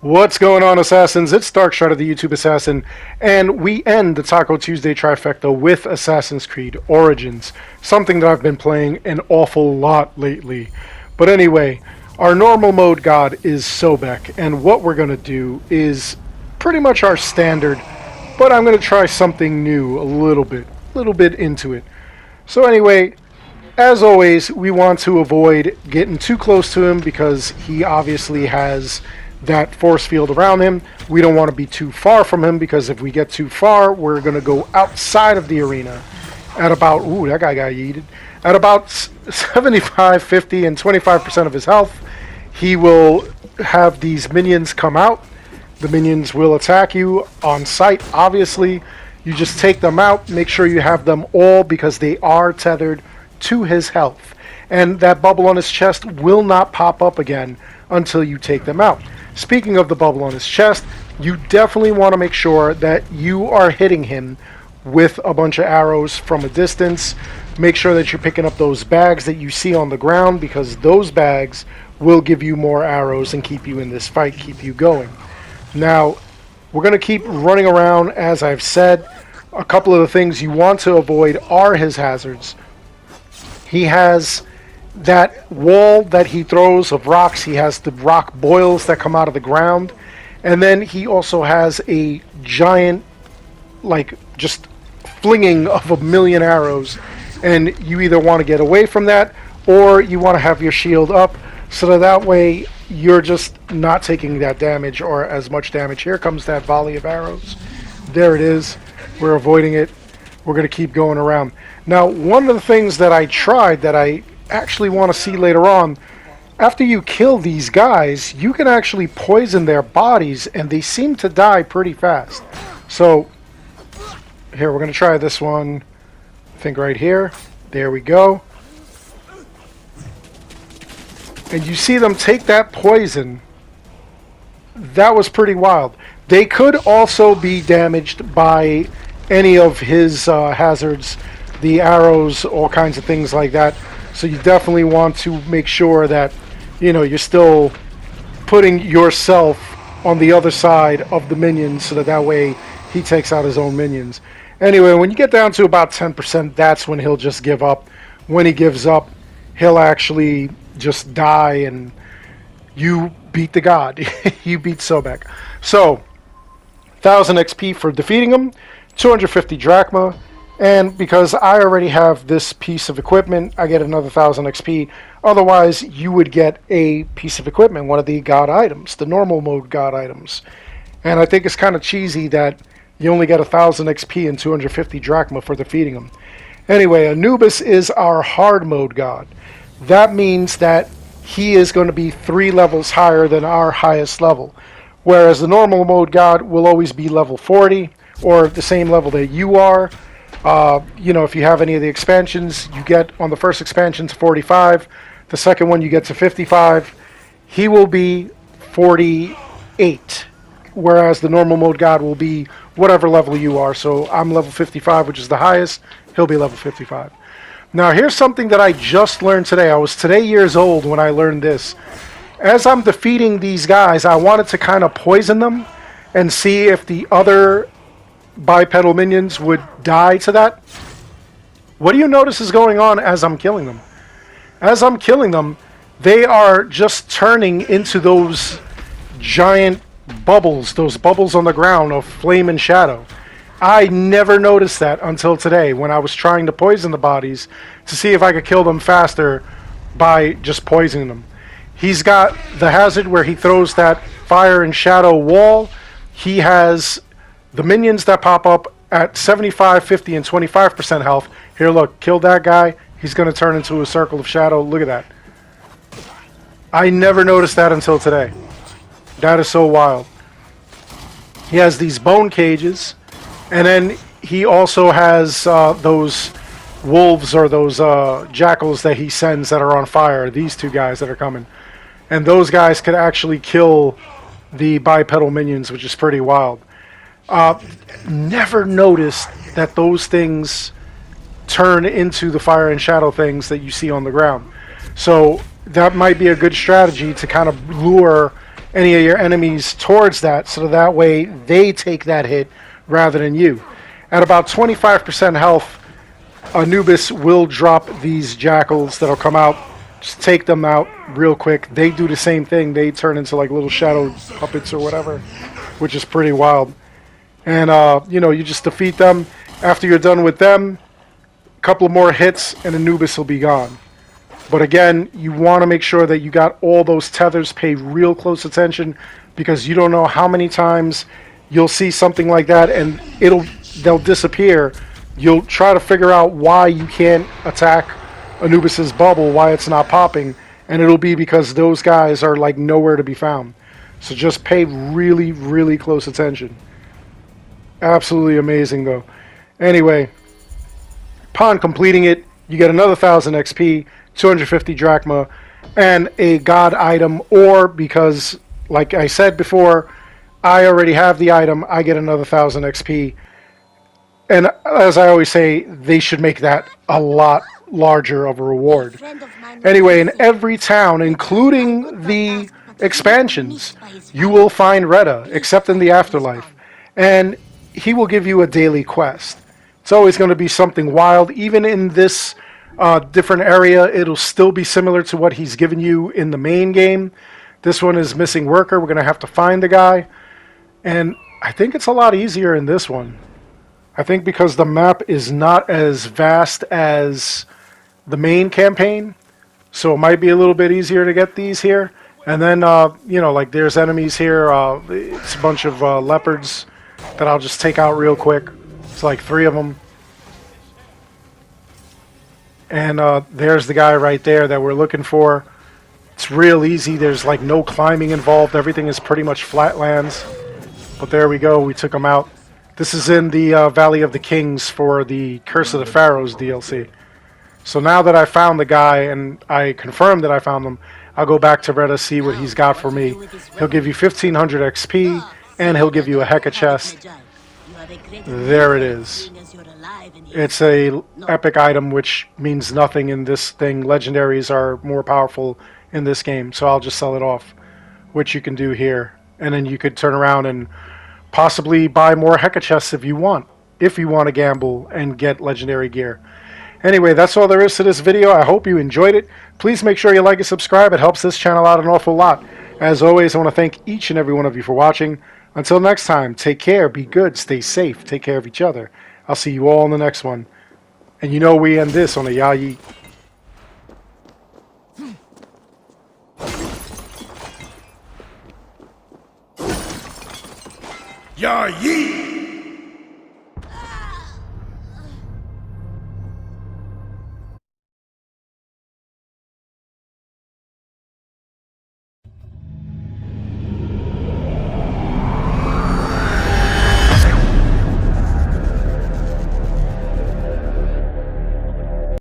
What's going on, Assassins? It's Darkshot of the YouTube Assassin, and we end the Taco Tuesday Trifecta with Assassin's Creed Origins, something that I've been playing an awful lot lately. But anyway, our normal mode god is Sobek, and what we're going to do is pretty much our standard, but I'm going to try something new a little bit into it. So anyway, as always, we want to avoid getting too close to him because he obviously has that force field around him. We don't want to be too far from him because if we get too far, we're going to go outside of the arena at about, ooh, that guy got yeeted, at about 75, 50, and 25% of his health. He will have these minions come out. The minions will attack you on sight, obviously. You just take them out, make sure you have them all because they are tethered to his health. And that bubble on his chest will not pop up again until you take them out. Speaking of the bubble on his chest, you definitely want to make sure that you are hitting him with a bunch of arrows from a distance. Make sure that you're picking up those bags that you see on the ground because those bags will give you more arrows and keep you in this fight, keep you going. Now, we're going to keep running around, as I've said. A couple of the things you want to avoid are his hazards. He has that wall that he throws of rocks. He has the rock boils that come out of the ground. And then he also has a giant, like, just flinging of a million arrows. And you either want to get away from that or you want to have your shield up so that way you're just not taking that damage or as much damage. Here comes that volley of arrows. There it is. We're avoiding it. We're going to keep going around. Now, one of the things that I tried that I actually want to see later on, after you kill these guys, you can actually poison their bodies and they seem to die pretty fast. So, here, we're going to try this one. I think right here. There we go. And you see them take that poison. That was pretty wild. They could also be damaged by any of his hazards, the arrows, all kinds of things like that. So you definitely want to make sure that, you know, you're still putting yourself on the other side of the minions so that way he takes out his own minions. Anyway, when you get down to about 10%, that's when he'll just give up. When he gives up, he'll actually just die and you beat the god. You beat Sobek. So, 1000 XP for defeating him, 250 drachma, and because I already have this piece of equipment, I get another 1000 XP. Otherwise, you would get a piece of equipment, one of the god items, the normal mode god items. And I think it's kind of cheesy that you only get 1000 XP and 250 drachma for defeating him. Anyway, Anubis is our hard mode god. That means that he is going to be 3 levels higher than our highest level. Whereas the normal mode god will always be level 40, or the same level that you are. You know, if you have any of the expansions, you get on the first expansion to 45. The second one you get to 55. He will be 48. Whereas the normal mode god will be whatever level you are. So I'm level 55, which is the highest. He'll be level 55. Now here's something that I just learned today. I was today years old when I learned this. As I'm defeating these guys, I wanted to kind of poison them and see if the other bipedal minions would die to that. What do you notice is going on as I'm killing them? As I'm killing them, they are just turning into those giant bubbles, those bubbles on the ground of flame and shadow. I never noticed that until today when I was trying to poison the bodies to see if I could kill them faster by just poisoning them. He's got the hazard where he throws that fire and shadow wall. He has the minions that pop up at 75, 50, and 25% health. Here, look, killed that guy. He's going to turn into a circle of shadow. Look at that. I never noticed that until today. That is so wild. He has these bone cages. And then he also has those wolves or those jackals that he sends that are on fire. These two guys that are coming. And those guys could actually kill the bipedal minions, which is pretty wild. Never noticed that those things turn into the fire and shadow things that you see on the ground. So that might be a good strategy to kind of lure any of your enemies towards that, so that way they take that hit rather than you. At about 25% health, Anubis will drop these jackals that'll come out. Just take them out real quick. They do the same thing. They turn into like little shadow puppets or whatever, which is pretty wild. And, you just defeat them. After you're done with them, a couple more hits and Anubis will be gone. But again, you want to make sure that you got all those tethers. Pay real close attention, because you don't know how many times you'll see something like that and they'll disappear. You'll try to figure out why you can't attack Anubis's bubble, why it's not popping, and it'll be because those guys are like nowhere to be found. So just pay really, really close attention. Absolutely amazing though. Anyway, upon completing it, you get another 1000 XP, 250 drachma, and a god item, or because, like I said before, I already have the item, I get another 1000 XP. And as I always say, they should make that a lot larger of a reward. Anyway, in every town, including the expansions, you will find Redda, except in the afterlife. And he will give you a daily quest. It's always going to be something wild. Even in this different area, it'll still be similar to what he's given you in the main game. This one is missing worker. We're going to have to find the guy. And I think it's a lot easier in this one. I think because the map is not as vast as the main campaign, so it might be a little bit easier to get these here. And then, like there's enemies here. It's a bunch of leopards that I'll just take out real quick. It's like 3 of them. And there's the guy right there that we're looking for. It's real easy. There's like no climbing involved. Everything is pretty much flatlands. But there we go. We took him out. This is in the Valley of the Kings for the Curse of the Pharaohs DLC. So now that I found the guy and I confirmed that I found him, I'll go back to Reda, see what he's got for me. He'll give you 1500 XP and he'll give you a Heka chest. There it is. It's a epic item, which means nothing in this thing. Legendaries are more powerful in this game, so I'll just sell it off, which you can do here. And then you could turn around and possibly buy more Heka chests if you want to gamble and get legendary gear. Anyway, that's all there is to this video. I hope you enjoyed it. Please make sure you like and subscribe. It helps this channel out an awful lot. As always, I want to thank each and every one of you for watching. Until next time, take care, be good, stay safe, take care of each other. I'll see you all in the next one. And you know we end this on a ya-yeet. Ya-yeet!